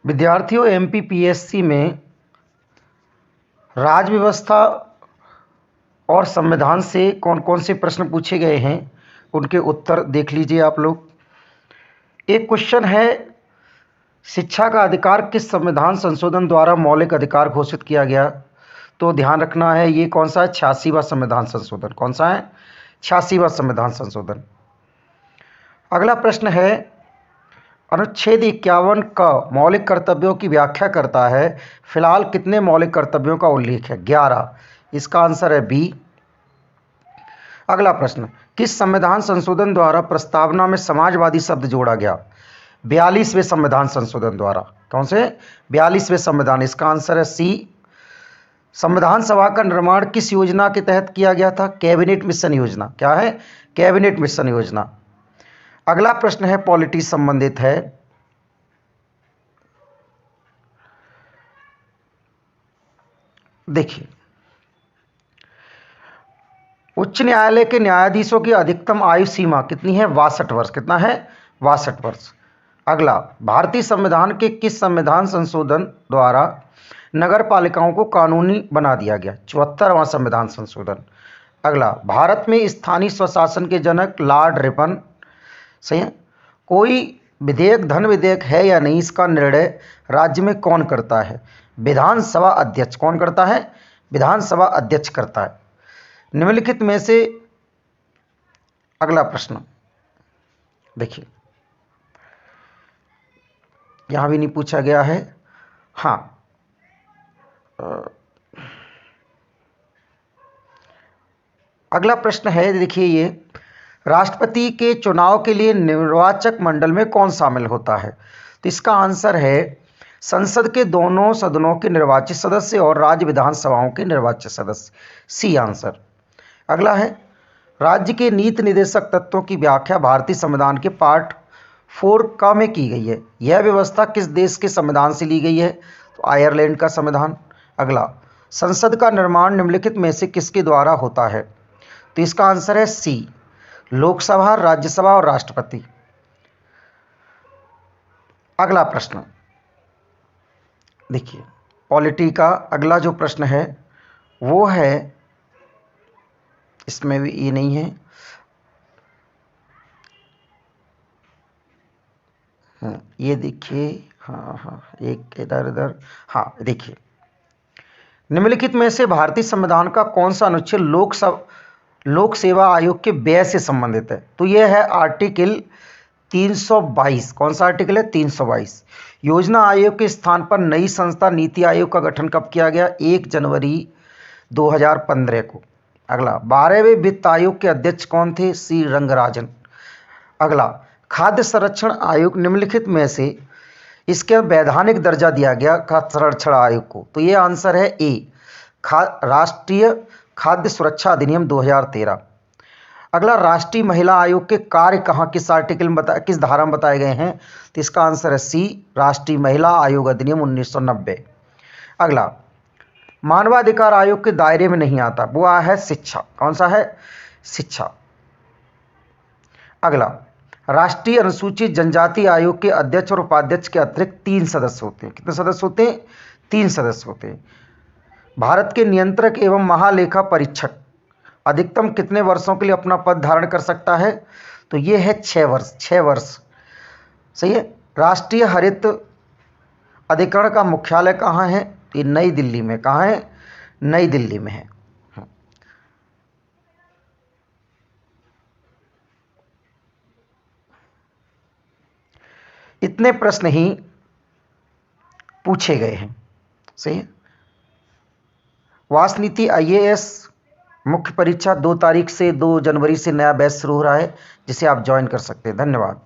विद्यार्थियों, एमपीपीएससी में राज्य व्यवस्था और संविधान से कौन कौन से प्रश्न पूछे गए हैं उनके उत्तर देख लीजिए आप लोग। एक क्वेश्चन है, शिक्षा का अधिकार किस संविधान संशोधन द्वारा मौलिक अधिकार घोषित किया गया? तो ध्यान रखना है, ये कौन सा है? 86वां संविधान संशोधन। कौन सा है? 86वां संविधान संशोधन। अगला प्रश्न है, अनुच्छेद 51 का मौलिक कर्तव्यों की व्याख्या करता है, फिलहाल कितने मौलिक कर्तव्यों का उल्लेख है? 11। इसका आंसर है बी। अगला प्रश्न, किस संविधान संशोधन द्वारा प्रस्तावना में समाजवादी शब्द जोड़ा गया? 42वें संविधान संशोधन द्वारा। कौन से? 42वें संविधान। इसका आंसर है सी। संविधान सभा का निर्माण किस योजना के तहत किया गया था? कैबिनेट मिशन योजना। क्या है? कैबिनेट मिशन योजना। अगला प्रश्न है, पॉलिटी संबंधित है। देखिए, उच्च न्यायालय के न्यायाधीशों की अधिकतम आयु सीमा कितनी है? 62 वर्ष। कितना है? 62 वर्ष। अगला, भारतीय संविधान के किस संविधान संशोधन द्वारा नगर पालिकाओं को कानूनी बना दिया गया? 74वां संविधान संशोधन। अगला, भारत में स्थानीय स्वशासन के जनक लॉर्ड रिपन। सही है। कोई विधेयक धन विधेयक है या नहीं, इसका निर्णय राज्य में कौन करता है? विधानसभा अध्यक्ष। कौन करता है? विधानसभा अध्यक्ष करता है। निम्नलिखित में से अगला प्रश्न देखिए, यहां भी नहीं पूछा गया है। हाँ, अगला प्रश्न है, देखिए ये, राष्ट्रपति के चुनाव के लिए निर्वाचक मंडल में कौन शामिल होता है? तो इसका आंसर है संसद के दोनों सदनों के निर्वाचित सदस्य और राज्य विधानसभाओं के निर्वाचित सदस्य। C answer. अगला है, राज्य के नीति निर्देशक तत्वों की व्याख्या भारतीय संविधान के पार्ट 4 का में की गई है। यह व्यवस्था किस देश के संविधान से ली गई है? तो आयरलैंड का संविधान। अगला, संसद का निर्माण निम्नलिखित में से किसके द्वारा होता है? तो इसका आंसर है सी, लोकसभा, राज्यसभा और राष्ट्रपति। अगला प्रश्न देखिए, पॉलिटी का अगला जो प्रश्न है वो है, इसमें भी ये नहीं है। ये देखिए, हाँ, एक इधर इधर। हाँ, देखिए, निम्नलिखित में से भारतीय संविधान का कौन सा अनुच्छेद लोक सेवा आयोग के व्यय से संबंधित है? तो यह है आर्टिकल 322। कौन सा आर्टिकल है? 322। योजना आयोग के स्थान पर नई संस्था नीति आयोग का गठन कब किया गया? 1 जनवरी 2015 को। अगला, 12वें वित्त आयोग के अध्यक्ष कौन थे? सी रंगराजन। अगला, खाद्य संरक्षण आयोग निम्नलिखित में से इसके वैधानिक दर्जा दिया गया खाद्य संरक्षण आयोग को? तो ये आंसर है ए, राष्ट्रीय खाद्य सुरक्षा अधिनियम 2013। अगला, राष्ट्रीय महिला आयोग के कार्य कहाँ, किस आर्टिकल में किस धारा में बताए गए हैं? तो इसका आंसर है सी, राष्ट्रीय महिला आयोग अधिनियम 1990। अगला, मानवाधिकार आयोग के दायरे में नहीं आता, वो है शिक्षा। कौन सा है? शिक्षा। अगला, राष्ट्रीय अनुसूचित जनजाति आयोग के अध्यक्ष और उपाध्यक्ष के अतिरिक्त 3 सदस्य होते हैं। कितने सदस्य होते हैं? 3 सदस्य होते हैं। भारत के नियंत्रक एवं महालेखा परीक्षक अधिकतम कितने वर्षों के लिए अपना पद धारण कर सकता है? तो ये है 6 वर्ष। 6 वर्ष। सही है। राष्ट्रीय हरित अधिकरण का मुख्यालय कहाँ है? ये नई दिल्ली में। कहाँ है? नई दिल्ली में है। इतने प्रश्न ही पूछे गए हैं। सही है। वासनीति IAS मुख्य परीक्षा 2 तारीख से 2 जनवरी से नया बैच शुरू हो रहा है, जिसे आप ज्वाइन कर सकते हैं। धन्यवाद।